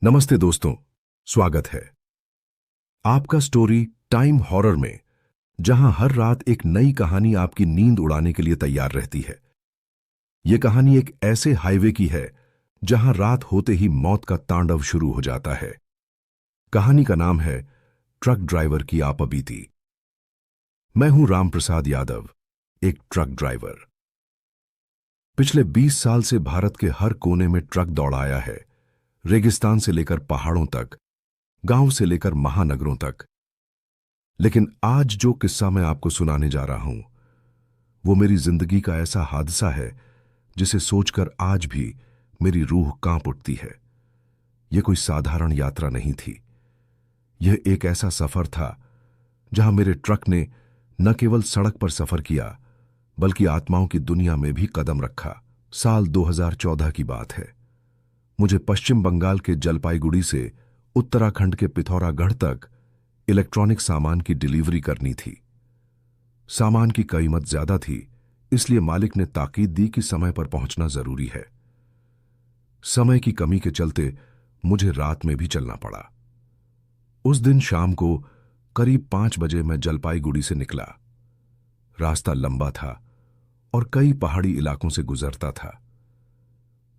नमस्ते दोस्तों, स्वागत है आपका स्टोरी टाइम हॉरर में, जहां हर रात एक नई कहानी आपकी नींद उड़ाने के लिए तैयार रहती है। यह कहानी एक ऐसे हाईवे की है जहां रात होते ही मौत का तांडव शुरू हो जाता है। कहानी का नाम है ट्रक ड्राइवर की आपबीती। मैं हूं रामप्रसाद यादव, एक ट्रक ड्राइवर। पिछले 20 साल से भारत के हर कोने में ट्रक दौड़ाया है, रेगिस्तान से लेकर पहाड़ों तक, गांव से लेकर महानगरों तक। लेकिन आज जो किस्सा मैं आपको सुनाने जा रहा हूं, वो मेरी जिंदगी का ऐसा हादसा है जिसे सोचकर आज भी मेरी रूह कांप उठती है। यह कोई साधारण यात्रा नहीं थी। यह एक ऐसा सफर था जहां मेरे ट्रक ने न केवल सड़क पर सफर किया, बल्कि आत्माओं की दुनिया में भी कदम रखा। साल 2014 की बात है। मुझे पश्चिम बंगाल के जलपाईगुड़ी से उत्तराखंड के पिथौरागढ़ तक इलेक्ट्रॉनिक सामान की डिलीवरी करनी थी। सामान की कीमत ज्यादा थी, इसलिए मालिक ने ताकीद दी कि समय पर पहुंचना जरूरी है। समय की कमी के चलते मुझे रात में भी चलना पड़ा। उस दिन शाम को करीब 5 बजे मैं जलपाईगुड़ी से निकला। रास्ता लंबा था और कई पहाड़ी इलाकों से गुजरता था।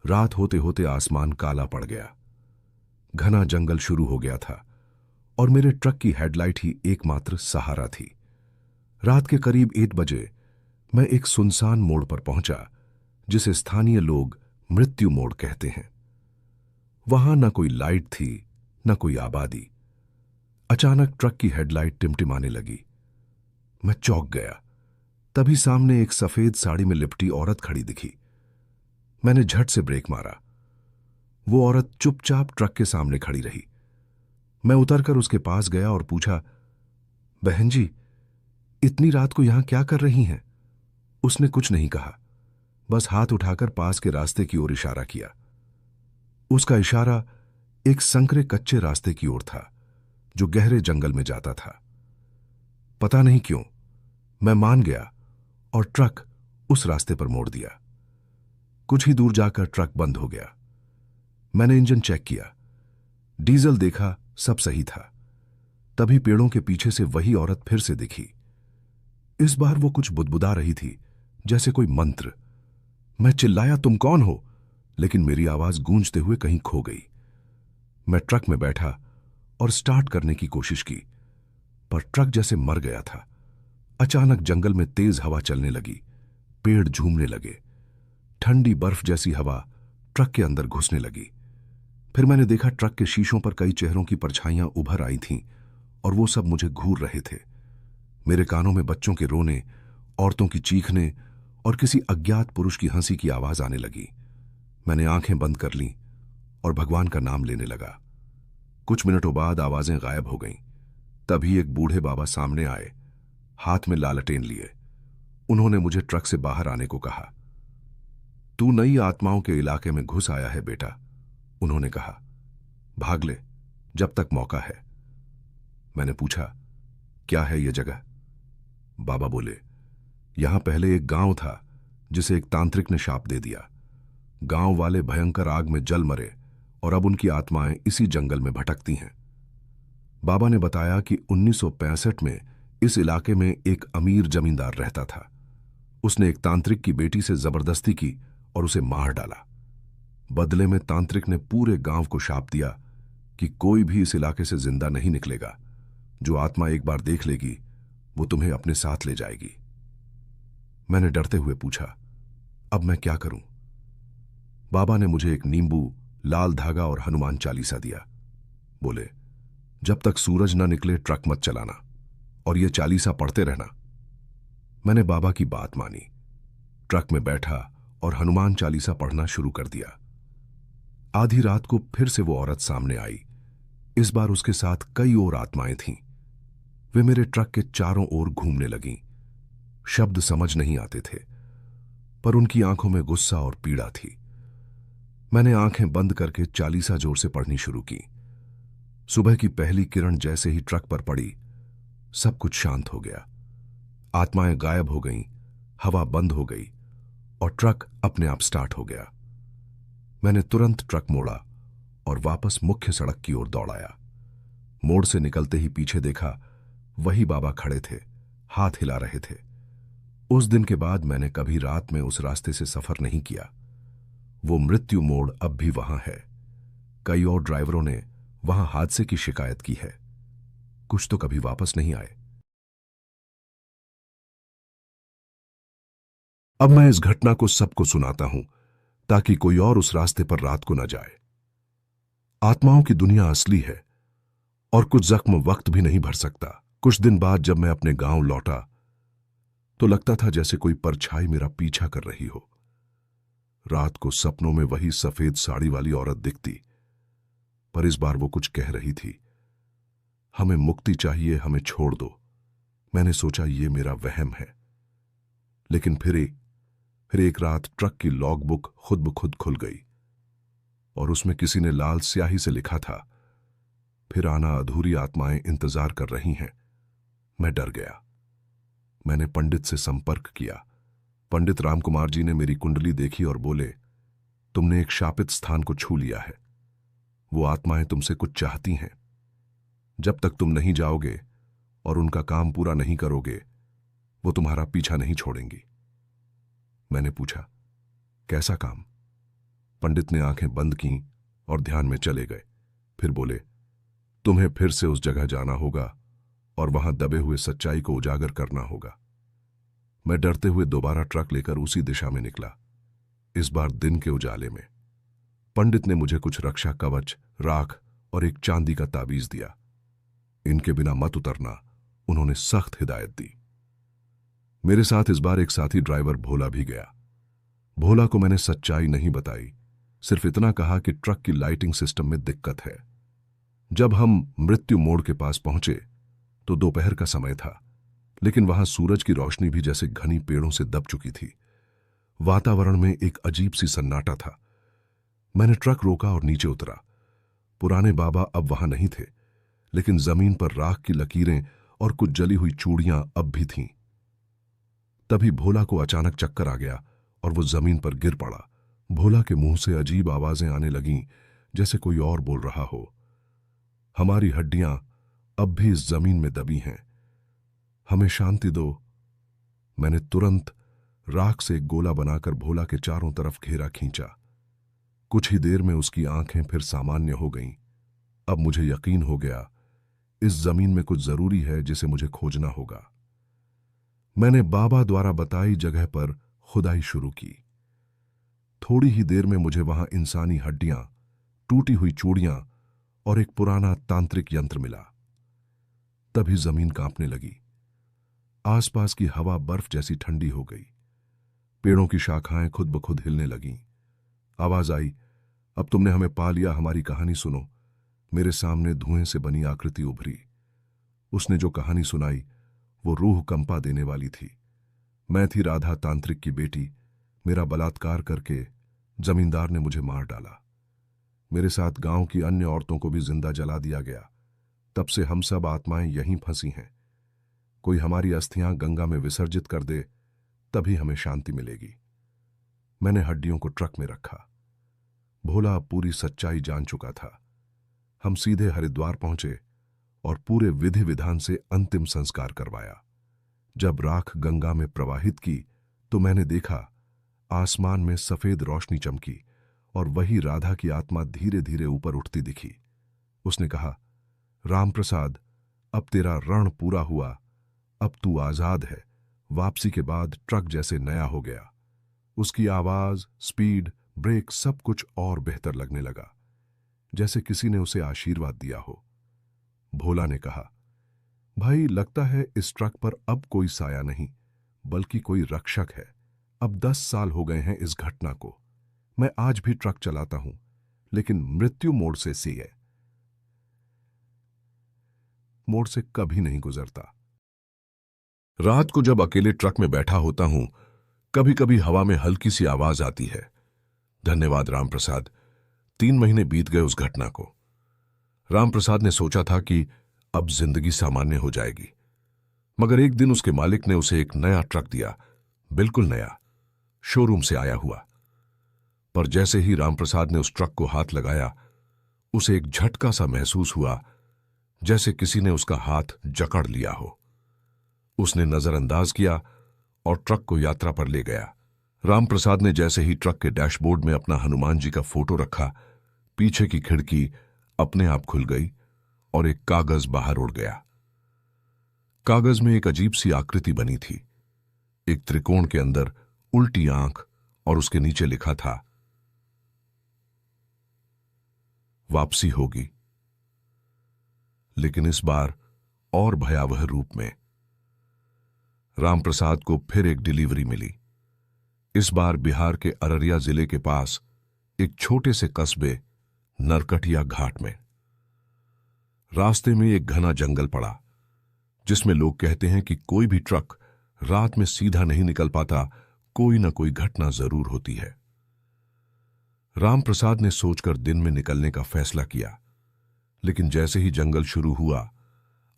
रात होते होते आसमान काला पड़ गया, घना जंगल शुरू हो गया था और मेरे ट्रक की हेडलाइट ही एकमात्र सहारा थी। रात के करीब 1 बजे मैं एक सुनसान मोड़ पर पहुंचा, जिसे स्थानीय लोग मृत्यु मोड़ कहते हैं। वहां न कोई लाइट थी, न कोई आबादी। अचानक ट्रक की हेडलाइट टिमटिमाने लगी। मैं चौंक गया। तभी सामने एक सफेद साड़ी में लिपटी औरत खड़ी दिखी। मैंने झट से ब्रेक मारा। वो औरत चुपचाप ट्रक के सामने खड़ी रही। मैं उतरकर उसके पास गया और पूछा, बहन जी, इतनी रात को यहां क्या कर रही हैं? उसने कुछ नहीं कहा, बस हाथ उठाकर पास के रास्ते की ओर इशारा किया। उसका इशारा एक संकरे कच्चे रास्ते की ओर था, जो गहरे जंगल में जाता था। पता नहीं क्यों मैं मान गया और ट्रक उस रास्ते पर मोड़ दिया। कुछ ही दूर जाकर ट्रक बंद हो गया। मैंने इंजन चेक किया, डीजल देखा, सब सही था। तभी पेड़ों के पीछे से वही औरत फिर से दिखी। इस बार वो कुछ बुदबुदा रही थी, जैसे कोई मंत्र। मैं चिल्लाया, तुम कौन हो? लेकिन मेरी आवाज गूंजते हुए कहीं खो गई। मैं ट्रक में बैठा और स्टार्ट करने की कोशिश की, पर ट्रक जैसे मर गया था। अचानक जंगल में तेज हवा चलने लगी, पेड़ झूमने लगे, ठंडी बर्फ जैसी हवा ट्रक के अंदर घुसने लगी। फिर मैंने देखा ट्रक के शीशों पर कई चेहरों की परछाइयां उभर आई थीं और वो सब मुझे घूर रहे थे। मेरे कानों में बच्चों के रोने, औरतों की चीखने और किसी अज्ञात पुरुष की हंसी की आवाज आने लगी। मैंने आंखें बंद कर लीं और भगवान का नाम लेने लगा। कुछ मिनटों बाद आवाजें गायब हो गईं। तभी एक बूढ़े बाबा सामने आए, हाथ में लालटेन लिए। उन्होंने मुझे ट्रक से बाहर आने को कहा। तू नई आत्माओं के इलाके में घुस आया है बेटा, उन्होंने कहा। भाग ले जब तक मौका है। मैंने पूछा, क्या है यह जगह? बाबा बोले, यहां पहले एक गांव था जिसे एक तांत्रिक ने शाप दे दिया। गांव वाले भयंकर आग में जल मरे और अब उनकी आत्माएं इसी जंगल में भटकती हैं। बाबा ने बताया कि 1965 में इस इलाके में एक अमीर जमींदार रहता था। उसने एक तांत्रिक की बेटी से जबरदस्ती की और उसे मार डाला। बदले में तांत्रिक ने पूरे गांव को शाप दिया कि कोई भी इस इलाके से जिंदा नहीं निकलेगा। जो आत्मा एक बार देख लेगी, वो तुम्हें अपने साथ ले जाएगी। मैंने डरते हुए पूछा, अब मैं क्या करूं? बाबा ने मुझे एक नींबू, लाल धागा और हनुमान चालीसा दिया। बोले, जब तक सूरज न निकले ट्रक मत चलाना और यह चालीसा पढ़ते रहना। मैंने बाबा की बात मानी, ट्रक में बैठा और हनुमान चालीसा पढ़ना शुरू कर दिया। आधी रात को फिर से वो औरत सामने आई। इस बार उसके साथ कई और आत्माएं थीं। वे मेरे ट्रक के चारों ओर घूमने लगीं। शब्द समझ नहीं आते थे, पर उनकी आंखों में गुस्सा और पीड़ा थी। मैंने आंखें बंद करके चालीसा जोर से पढ़नी शुरू की। सुबह की पहली किरण जैसे ही ट्रक पर पड़ी, सब कुछ शांत हो गया। आत्माएं गायब हो गईं, हवा बंद हो गई और ट्रक अपने आप स्टार्ट हो गया। मैंने तुरंत ट्रक मोड़ा और वापस मुख्य सड़क की ओर दौड़ाया। मोड़ से निकलते ही पीछे देखा, वही बाबा खड़े थे, हाथ हिला रहे थे। उस दिन के बाद मैंने कभी रात में उस रास्ते से सफर नहीं किया। वो मृत्यु मोड़ अब भी वहां है। कई और ड्राइवरों ने वहां हादसे की शिकायत की है, कुछ तो कभी वापस नहीं आए। अब मैं इस घटना को सबको सुनाता हूं ताकि कोई और उस रास्ते पर रात को न जाए। आत्माओं की दुनिया असली है और कुछ जख्म वक्त भी नहीं भर सकता। कुछ दिन बाद जब मैं अपने गांव लौटा तो लगता था जैसे कोई परछाई मेरा पीछा कर रही हो। रात को सपनों में वही सफेद साड़ी वाली औरत दिखती, पर इस बार वो कुछ कह रही थी, हमें मुक्ति चाहिए, हमें छोड़ दो। मैंने सोचा ये मेरा वहम है, लेकिन फिर एक रात ट्रक की लॉग बुक खुद ब खुद खुल गई और उसमें किसी ने लाल स्याही से लिखा था, फिर आना, अधूरी आत्माएं इंतजार कर रही हैं। मैं डर गया। मैंने पंडित से संपर्क किया। पंडित रामकुमार जी ने मेरी कुंडली देखी और बोले, तुमने एक शापित स्थान को छू लिया है। वो आत्माएं तुमसे कुछ चाहती हैं। जब तक तुम नहीं जाओगे और उनका काम पूरा नहीं करोगे, वो तुम्हारा पीछा नहीं छोड़ेंगी। मैंने पूछा, कैसा काम? पंडित ने आंखें बंद की और ध्यान में चले गए। फिर बोले, तुम्हें फिर से उस जगह जाना होगा और वहां दबे हुए सच्चाई को उजागर करना होगा। मैं डरते हुए दोबारा ट्रक लेकर उसी दिशा में निकला, इस बार दिन के उजाले में। पंडित ने मुझे कुछ रक्षा कवच, राख और एक चांदी का ताबीज दिया। इनके बिना मत उतरना, उन्होंने सख्त हिदायत दी। मेरे साथ इस बार एक साथी ड्राइवर भोला भी गया। भोला को मैंने सच्चाई नहीं बताई, सिर्फ इतना कहा कि ट्रक की लाइटिंग सिस्टम में दिक्कत है। जब हम मृत्यु मोड़ के पास पहुंचे तो दोपहर का समय था, लेकिन वहां सूरज की रोशनी भी जैसे घनी पेड़ों से दब चुकी थी। वातावरण में एक अजीब सी सन्नाटा था। मैंने ट्रक रोका और नीचे उतरा। पुराने बाबा अब वहां नहीं थे, लेकिन जमीन पर राख की लकीरें और कुछ जली हुई चूड़ियां अब भी थीं। तभी भोला को अचानक चक्कर आ गया और वो जमीन पर गिर पड़ा। भोला के मुंह से अजीब आवाजें आने लगीं, जैसे कोई और बोल रहा हो, हमारी हड्डियां अब भी इस जमीन में दबी हैं, हमें शांति दो। मैंने तुरंत राख से एक गोला बनाकर भोला के चारों तरफ घेरा खींचा। कुछ ही देर में उसकी आंखें फिर सामान्य हो गईं। अब मुझे यकीन हो गया, इस जमीन में कुछ जरूरी है जिसे मुझे खोजना होगा। मैंने बाबा द्वारा बताई जगह पर खुदाई शुरू की। थोड़ी ही देर में मुझे वहां इंसानी हड्डियां, टूटी हुई चूड़ियां और एक पुराना तांत्रिक यंत्र मिला। तभी जमीन कांपने लगी। आसपास की हवा बर्फ जैसी ठंडी हो गई। पेड़ों की शाखाएं खुद ब खुद हिलने लगीं। आवाज आई, अब तुमने हमें पा लिया, हमारी कहानी सुनो। मेरे सामने धुएं से बनी आकृति उभरी। उसने जो कहानी सुनाई वो रूह कंपा देने वाली थी। मैं थी राधा, तांत्रिक की बेटी। मेरा बलात्कार करके जमींदार ने मुझे मार डाला। मेरे साथ गांव की अन्य औरतों को भी जिंदा जला दिया गया। तब से हम सब आत्माएं यहीं फंसी हैं। कोई हमारी अस्थियां गंगा में विसर्जित कर दे, तभी हमें शांति मिलेगी। मैंने हड्डियों को ट्रक में रखा। भोला अब पूरी सच्चाई जान चुका था। हम सीधे हरिद्वार पहुंचे और पूरे विधि विधान से अंतिम संस्कार करवाया। जब राख गंगा में प्रवाहित की तो मैंने देखा, आसमान में सफेद रोशनी चमकी और वही राधा की आत्मा धीरे धीरे ऊपर उठती दिखी। उसने कहा, रामप्रसाद, अब तेरा रण पूरा हुआ, अब तू आजाद है। वापसी के बाद ट्रक जैसे नया हो गया। उसकी आवाज, स्पीड, ब्रेक सब कुछ और बेहतर लगने लगा, जैसे किसी ने उसे आशीर्वाद दिया हो। भोला ने कहा, भाई लगता है इस ट्रक पर अब कोई साया नहीं, बल्कि कोई रक्षक है। अब 10 साल हो गए हैं इस घटना को। मैं आज भी ट्रक चलाता हूं, लेकिन मृत्यु मोड़ से कभी नहीं गुजरता। रात को जब अकेले ट्रक में बैठा होता हूं, कभी कभी हवा में हल्की सी आवाज आती है। धन्यवाद रामप्रसाद। 3 महीने बीत गए उस घटना को। रामप्रसाद ने सोचा था कि अब जिंदगी सामान्य हो जाएगी, मगर एक दिन उसके मालिक ने उसे एक नया ट्रक दिया, बिल्कुल नया, शोरूम से आया हुआ। पर जैसे ही रामप्रसाद ने उस ट्रक को हाथ लगाया, उसे एक झटका सा महसूस हुआ, जैसे किसी ने उसका हाथ जकड़ लिया हो। उसने नजरअंदाज किया और ट्रक को यात्रा पर ले गया। रामप्रसाद ने जैसे ही ट्रक के डैशबोर्ड में अपना हनुमान जी का फोटो रखा, पीछे की खिड़की अपने आप खुल गई और एक कागज बाहर उड़ गया। कागज में एक अजीब सी आकृति बनी थी, एक त्रिकोण के अंदर उल्टी आंख, और उसके नीचे लिखा था, वापसी होगी, लेकिन इस बार और भयावह रूप में। रामप्रसाद को फिर एक डिलीवरी मिली, इस बार बिहार के अररिया जिले के पास एक छोटे से कस्बे नरकटिया घाट में। रास्ते में एक घना जंगल पड़ा, जिसमें लोग कहते हैं कि कोई भी ट्रक रात में सीधा नहीं निकल पाता, कोई ना कोई घटना जरूर होती है। रामप्रसाद ने सोचकर दिन में निकलने का फैसला किया, लेकिन जैसे ही जंगल शुरू हुआ,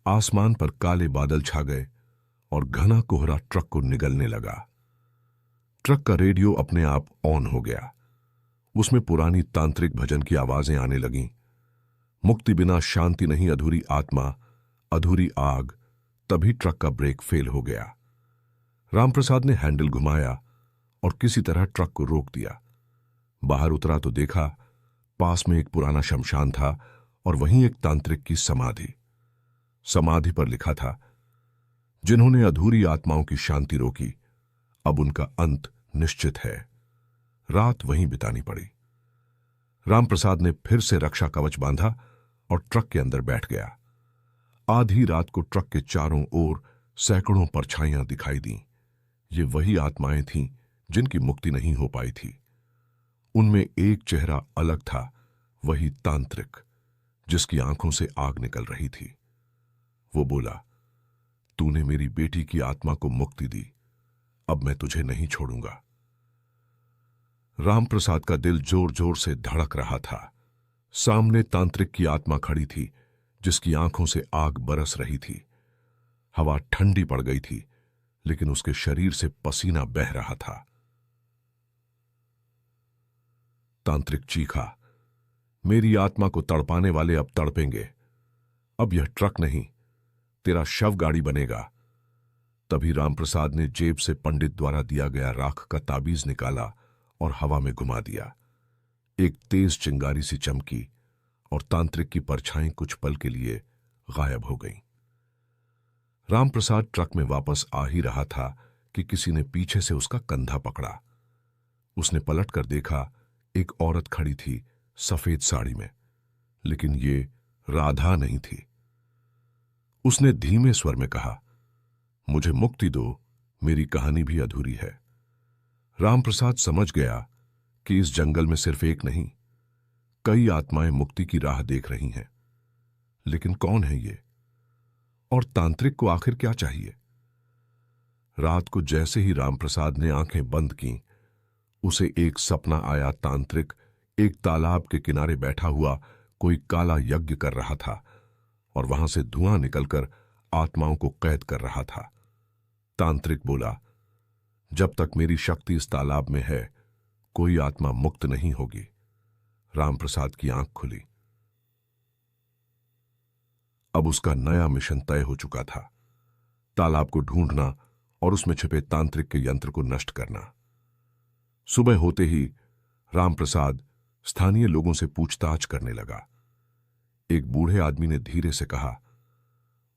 आसमान पर काले बादल छा गए और घना कोहरा ट्रक को निगलने लगा। ट्रक का रेडियो अपने आप ऑन हो गया। उसमें पुरानी तांत्रिक भजन की आवाजें आने लगीं। मुक्ति बिना शांति नहीं, अधूरी आत्मा, अधूरी आग। तभी ट्रक का ब्रेक फेल हो गया। रामप्रसाद ने हैंडल घुमाया और किसी तरह ट्रक को रोक दिया। बाहर उतरा तो देखा पास में एक पुराना शमशान था और वहीं एक तांत्रिक की समाधि। समाधि पर लिखा था, जिन्होंने अधूरी आत्माओं की शांति रोकी, अब उनका अंत निश्चित है। रात वहीं बितानी पड़ी। रामप्रसाद ने फिर से रक्षा कवच बांधा और ट्रक के अंदर बैठ गया। आधी रात को ट्रक के चारों ओर सैकड़ों परछाइयां दिखाई दीं। ये वही आत्माएं थीं जिनकी मुक्ति नहीं हो पाई थी। उनमें एक चेहरा अलग था, वही तांत्रिक जिसकी आंखों से आग निकल रही थी। वो बोला, तूने मेरी बेटी की आत्मा को मुक्ति दी, अब मैं तुझे नहीं छोड़ूंगा। रामप्रसाद का दिल जोर जोर से धड़क रहा था। सामने तांत्रिक की आत्मा खड़ी थी, जिसकी आंखों से आग बरस रही थी। हवा ठंडी पड़ गई थी, लेकिन उसके शरीर से पसीना बह रहा था। तांत्रिक चीखा, मेरी आत्मा को तड़पाने वाले अब तड़पेंगे। अब यह ट्रक नहीं, तेरा शव गाड़ी बनेगा। तभी रामप्रसाद ने जेब से पंडित द्वारा दिया गया राख का ताबीज निकाला और हवा में घुमा दिया। एक तेज चिंगारी सी चमकी और तांत्रिक की परछाई कुछ पल के लिए गायब हो गईं। रामप्रसाद ट्रक में वापस आ ही रहा था कि किसी ने पीछे से उसका कंधा पकड़ा। उसने पलटकर देखा, एक औरत खड़ी थी सफेद साड़ी में, लेकिन ये राधा नहीं थी। उसने धीमे स्वर में कहा, मुझे मुक्ति दो, मेरी कहानी भी अधूरी है। रामप्रसाद समझ गया कि इस जंगल में सिर्फ एक नहीं, कई आत्माएं मुक्ति की राह देख रही हैं। लेकिन कौन है ये? और तांत्रिक को आखिर क्या चाहिए? रात को जैसे ही रामप्रसाद ने आंखें बंद की, उसे एक सपना आया। तांत्रिक एक तालाब के किनारे बैठा हुआ कोई काला यज्ञ कर रहा था और वहां से धुआं निकलकर आत्माओं को कैद कर रहा था। तांत्रिक बोला, जब तक मेरी शक्ति इस तालाब में है, कोई आत्मा मुक्त नहीं होगी। रामप्रसाद की आंख खुली। अब उसका नया मिशन तय हो चुका था, तालाब को ढूंढना और उसमें छिपे तांत्रिक के यंत्र को नष्ट करना। सुबह होते ही रामप्रसाद स्थानीय लोगों से पूछताछ करने लगा। एक बूढ़े आदमी ने धीरे से कहा,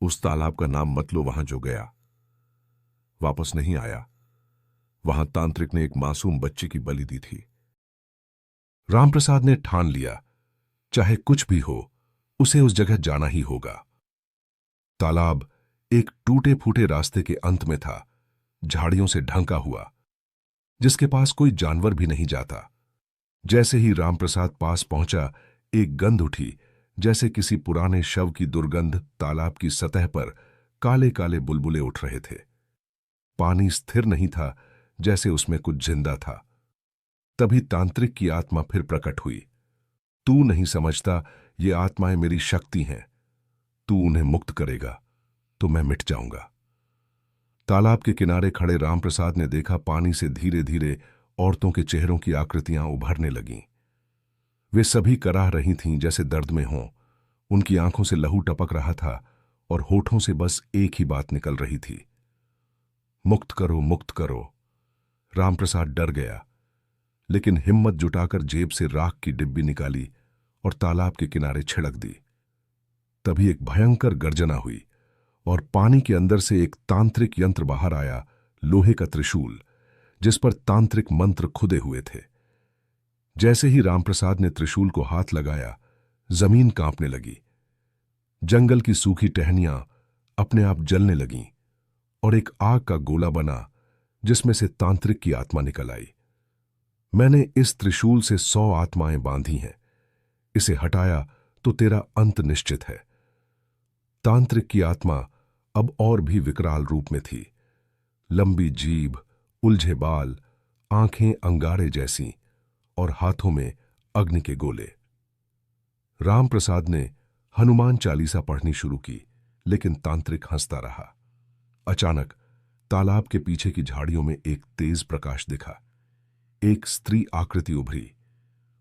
उस तालाब का नाम मत लो, वहां जो गया वापस नहीं आया। वहां तांत्रिक ने एक मासूम बच्चे की बलि दी थी। रामप्रसाद ने ठान लिया, चाहे कुछ भी हो, उसे उस जगह जाना ही होगा। तालाब एक टूटे फूटे रास्ते के अंत में था, झाड़ियों से ढंका हुआ, जिसके पास कोई जानवर भी नहीं जाता। जैसे ही रामप्रसाद पास पहुंचा, एक गंध उठी, जैसे किसी पुराने शव की दुर्गंध। तालाब की सतह पर काले काले बुलबुले उठ रहे थे। पानी स्थिर नहीं था, जैसे उसमें कुछ जिंदा था। तभी तांत्रिक की आत्मा फिर प्रकट हुई। तू नहीं समझता, ये आत्माएं मेरी शक्ति हैं। तू उन्हें मुक्त करेगा तो मैं मिट जाऊंगा। तालाब के किनारे खड़े रामप्रसाद ने देखा, पानी से धीरे धीरे औरतों के चेहरों की आकृतियां उभरने लगीं। वे सभी कराह रही थीं जैसे दर्द में हों। उनकी आंखों से लहू टपक रहा था और होठों से बस एक ही बात निकल रही थी, मुक्त करो, मुक्त करो। रामप्रसाद डर गया, लेकिन हिम्मत जुटाकर जेब से राख की डिब्बी निकाली और तालाब के किनारे छिड़क दी। तभी एक भयंकर गर्जना हुई और पानी के अंदर से एक तांत्रिक यंत्र बाहर आया, लोहे का त्रिशूल जिस पर तांत्रिक मंत्र खुदे हुए थे। जैसे ही रामप्रसाद ने त्रिशूल को हाथ लगाया, जमीन कांपने लगी। जंगल की सूखी टहनियां अपने आप जलने लगीं और एक आग का गोला बना जिसमें से तांत्रिक की आत्मा निकल आई। मैंने इस त्रिशूल से 100 आत्माएं बांधी हैं, इसे हटाया तो तेरा अंत निश्चित है। तांत्रिक की आत्मा अब और भी विकराल रूप में थी, लंबी जीभ, उलझे बाल, आंखें अंगारे जैसी और हाथों में अग्नि के गोले। रामप्रसाद ने हनुमान चालीसा पढ़नी शुरू की, लेकिन तांत्रिक हंसता रहा। अचानक तालाब के पीछे की झाड़ियों में एक तेज प्रकाश दिखा। एक स्त्री आकृति उभरी,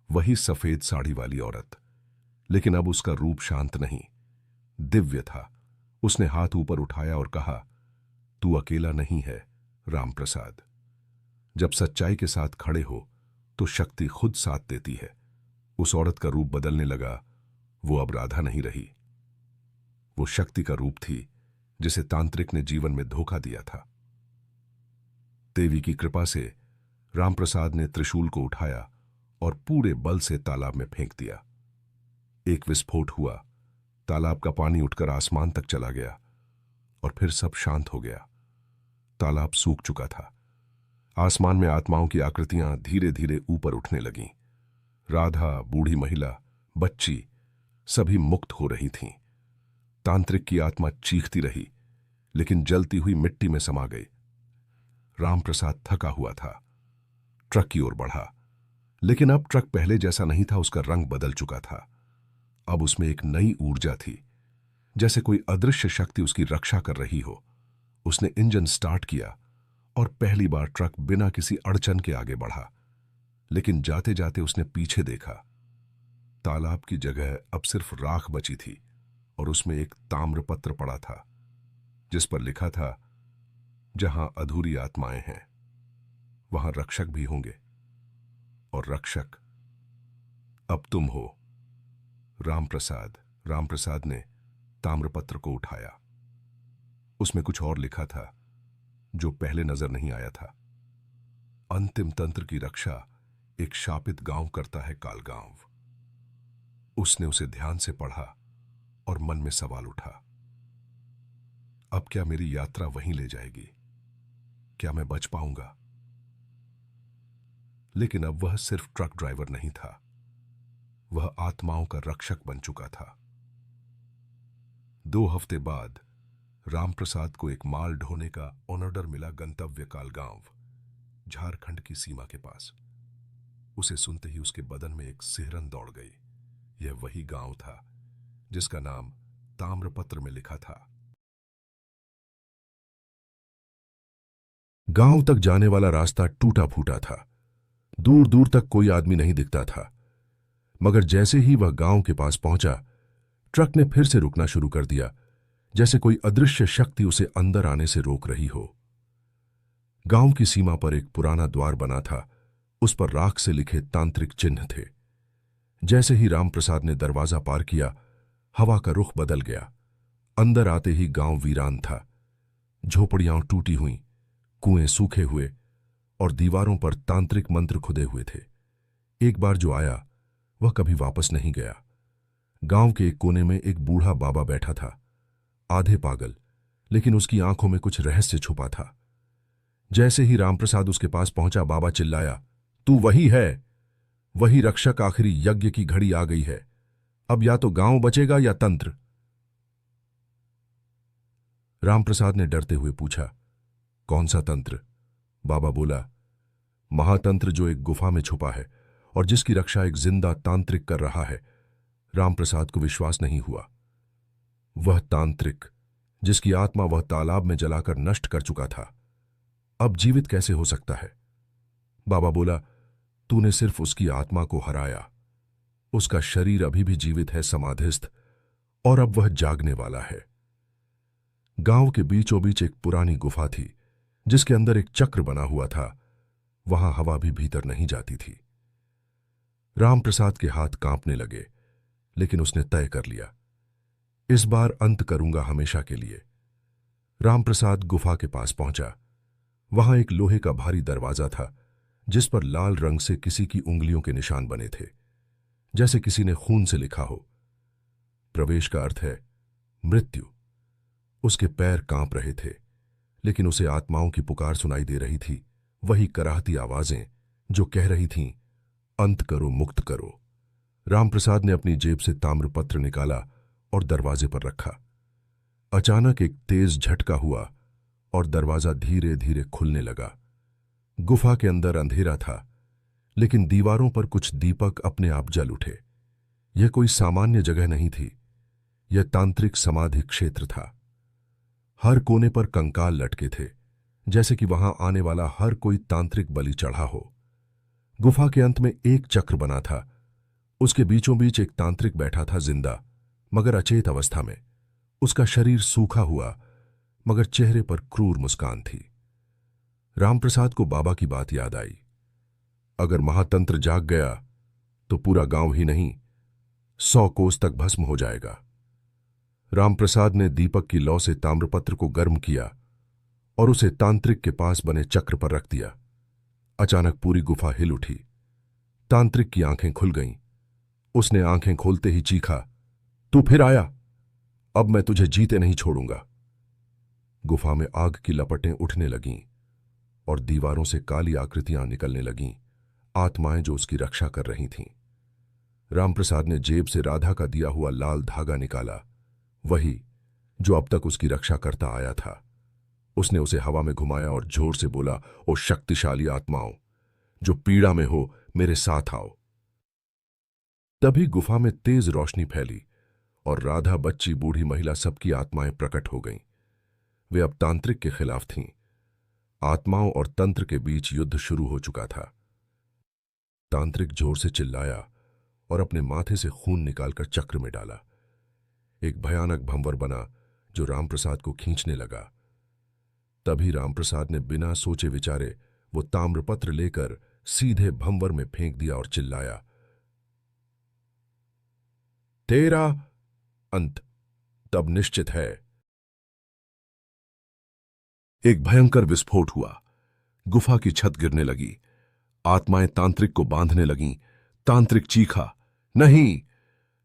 वही सफेद साड़ी वाली औरत, लेकिन अब उसका रूप शांत नहीं, दिव्य था। उसने हाथ ऊपर उठाया और कहा, तू अकेला नहीं है रामप्रसाद। जब सच्चाई के साथ खड़े हो तो शक्ति खुद साथ देती है। उस औरत का रूप बदलने लगा। वो अब राधा नहीं रही, वो शक्ति का रूप थी जिसे तांत्रिक ने जीवन में धोखा दिया था। देवी की कृपा से रामप्रसाद ने त्रिशूल को उठाया और पूरे बल से तालाब में फेंक दिया। एक विस्फोट हुआ, तालाब का पानी उठकर आसमान तक चला गया और फिर सब शांत हो गया। तालाब सूख चुका था। आसमान में आत्माओं की आकृतियां धीरे धीरे ऊपर उठने लगीं। राधा, बूढ़ी महिला, बच्ची सभी मुक्त हो रही थीं। तांत्रिक की आत्मा चीखती रही, लेकिन जलती हुई मिट्टी में समा गई। रामप्रसाद थका हुआ था, ट्रक की ओर बढ़ा, लेकिन अब ट्रक पहले जैसा नहीं था। उसका रंग बदल चुका था। अब उसमें एक नई ऊर्जा थी, जैसे कोई अदृश्य शक्ति उसकी रक्षा कर रही हो। उसने इंजन स्टार्ट किया और पहली बार ट्रक बिना किसी अड़चन के आगे बढ़ा, लेकिन जाते जाते उसने पीछे देखा। तालाब की जगह अब सिर्फ राख बची थी और उसमें एक ताम्रपत्र पड़ा था जिस पर लिखा था, जहां अधूरी आत्माएं हैं वहां रक्षक भी होंगे, और रक्षक अब तुम हो रामप्रसाद। रामप्रसाद ने ताम्रपत्र को उठाया। उसमें कुछ और लिखा था जो पहले नजर नहीं आया था। अंतिम तंत्र की रक्षा एक शापित गांव करता है, कालगांव। उसने उसे ध्यान से पढ़ा और मन में सवाल उठा, अब क्या मेरी यात्रा वहीं ले जाएगी? क्या मैं बच पाऊंगा? लेकिन अब वह सिर्फ ट्रक ड्राइवर नहीं था, वह आत्माओं का रक्षक बन चुका था। 2 हफ्ते बाद रामप्रसाद को एक माल ढोने का ऑर्डर मिला, गंतव्य कालगांव, झारखंड की सीमा के पास। उसे सुनते ही उसके बदन में एक सिहरन दौड़ गई। यह वही गांव था जिसका नाम ताम्रपत्र में लिखा था। गांव तक जाने वाला रास्ता टूटा फूटा था। दूर दूर तक कोई आदमी नहीं दिखता था। मगर जैसे ही वह गांव के पास पहुंचा, ट्रक ने फिर से रुकना शुरू कर दिया, जैसे कोई अदृश्य शक्ति उसे अंदर आने से रोक रही हो। गांव की सीमा पर एक पुराना द्वार बना था। उस पर राख से लिखे तांत्रिक चिन्ह थे। जैसे ही रामप्रसाद ने दरवाजा पार किया, हवा का रुख बदल गया। अंदर आते ही गांव वीरान था। झोपड़ियां टूटी हुई, कुएं सूखे हुए और दीवारों पर तांत्रिक मंत्र खुदे हुए थे। एक बार जो आया वह कभी वापस नहीं गया। गांव के एक कोने में एक बूढ़ा बाबा बैठा था, आधे पागल, लेकिन उसकी आंखों में कुछ रहस्य छुपा था। जैसे ही रामप्रसाद उसके पास पहुंचा, बाबा चिल्लाया, तू वही है, वही रक्षक। आखिरी यज्ञ की घड़ी आ गई है। अब या तो गांव बचेगा या तंत्र। रामप्रसाद ने डरते हुए पूछा, कौन सा तंत्र? बाबा बोला, महातंत्र जो एक गुफा में छुपा है और जिसकी रक्षा एक जिंदा तांत्रिक कर रहा है। रामप्रसाद को विश्वास नहीं हुआ। वह तांत्रिक जिसकी आत्मा वह तालाब में जलाकर नष्ट कर चुका था, अब जीवित कैसे हो सकता है? बाबा बोला, तूने सिर्फ उसकी आत्मा को हराया, उसका शरीर अभी भी जीवित है, समाधिस्थ, और अब वह जागने वाला है। गांव के बीचों बीच एक पुरानी गुफा थी जिसके अंदर एक चक्र बना हुआ था। वहां हवा भी भीतर नहीं जाती थी। रामप्रसाद के हाथ कांपने लगे, लेकिन उसने तय कर लिया, इस बार अंत करूंगा हमेशा के लिए। रामप्रसाद गुफा के पास पहुंचा। वहां एक लोहे का भारी दरवाजा था जिस पर लाल रंग से किसी की उंगलियों के निशान बने थे, जैसे किसी ने खून से लिखा हो। प्रवेश का अर्थ है मृत्यु। उसके पैर कांप रहे थे, लेकिन उसे आत्माओं की पुकार सुनाई दे रही थी, वही कराहती आवाजें जो कह रही थीं, अंत करो, मुक्त करो। रामप्रसाद ने अपनी जेब से ताम्रपत्र निकाला और दरवाजे पर रखा। अचानक एक तेज झटका हुआ और दरवाजा धीरे धीरे खुलने लगा। गुफा के अंदर अंधेरा था, लेकिन दीवारों पर कुछ दीपक अपने आप जल उठे। यह कोई सामान्य जगह नहीं थी, यह तांत्रिक समाधि क्षेत्र था। हर कोने पर कंकाल लटके थे, जैसे कि वहां आने वाला हर कोई तांत्रिक बलि चढ़ा हो। गुफा के अंत में एक चक्र बना था। उसके बीचों बीच एक तांत्रिक बैठा था, जिंदा मगर अचेत अवस्था में। उसका शरीर सूखा हुआ, मगर चेहरे पर क्रूर मुस्कान थी। रामप्रसाद को बाबा की बात याद आई, अगर महातंत्र जाग गया तो पूरा गांव ही नहीं, 100 कोस तक भस्म हो जाएगा। रामप्रसाद ने दीपक की लौ से ताम्रपत्र को गर्म किया और उसे तांत्रिक के पास बने चक्र पर रख दिया। अचानक पूरी गुफा हिल उठी। तांत्रिक की आंखें खुल गईं। उसने आंखें खोलते ही चीखा, तू फिर आया, अब मैं तुझे जीते नहीं छोड़ूंगा। गुफा में आग की लपटें उठने लगीं और दीवारों से काली आकृतियां निकलने लगीं, आत्माएं जो उसकी रक्षा कर रही थीं। रामप्रसाद ने जेब से राधा का दिया हुआ लाल धागा निकाला, वही जो अब तक उसकी रक्षा करता आया था। उसने उसे हवा में घुमाया और जोर से बोला, ओ शक्तिशाली आत्माओं, जो पीड़ा में हो, मेरे साथ आओ। तभी गुफा में तेज रोशनी फैली और राधा, बच्ची, बूढ़ी महिला, सबकी आत्माएं प्रकट हो गईं। वे अब तांत्रिक के खिलाफ थीं। आत्माओं और तंत्र के बीच युद्ध शुरू हो चुका था। तांत्रिक जोर से चिल्लाया और अपने माथे से खून निकालकर चक्र में डाला। एक भयानक भंवर बना जो रामप्रसाद को खींचने लगा। तभी रामप्रसाद ने बिना सोचे विचारे वो ताम्रपत्र लेकर सीधे भंवर में फेंक दिया और चिल्लाया, तेरा अंत तब निश्चित है। एक भयंकर विस्फोट हुआ। गुफा की छत गिरने लगी। आत्माएं तांत्रिक को बांधने लगीं। तांत्रिक चीखा, नहीं,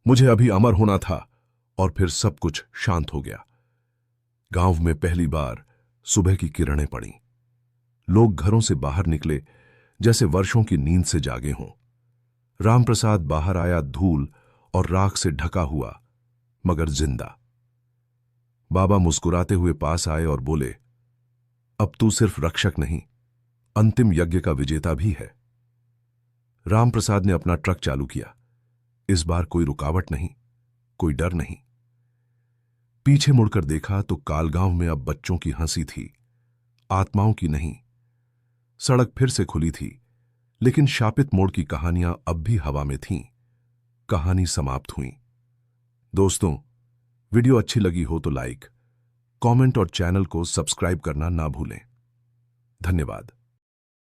मुझे अभी अमर होना था। और फिर सब कुछ शांत हो गया। गांव में पहली बार सुबह की किरणें पड़ीं। लोग घरों से बाहर निकले जैसे वर्षों की नींद से जागे हों। रामप्रसाद बाहर आया, धूल और राख से ढका हुआ, मगर जिंदा। बाबा मुस्कुराते हुए पास आए और बोले, अब तू सिर्फ रक्षक नहीं, अंतिम यज्ञ का विजेता भी है। रामप्रसाद ने अपना ट्रक चालू किया। इस बार कोई रुकावट नहीं, कोई डर नहीं। पीछे मुड़कर देखा तो कालगांव में अब बच्चों की हंसी थी, आत्माओं की नहीं। सड़क फिर से खुली थी, लेकिन शापित मोड़ की कहानियां अब भी हवा में थीं। कहानी समाप्त हुई। दोस्तों, वीडियो अच्छी लगी हो तो लाइक, कमेंट और चैनल को सब्सक्राइब करना ना भूलें। धन्यवाद।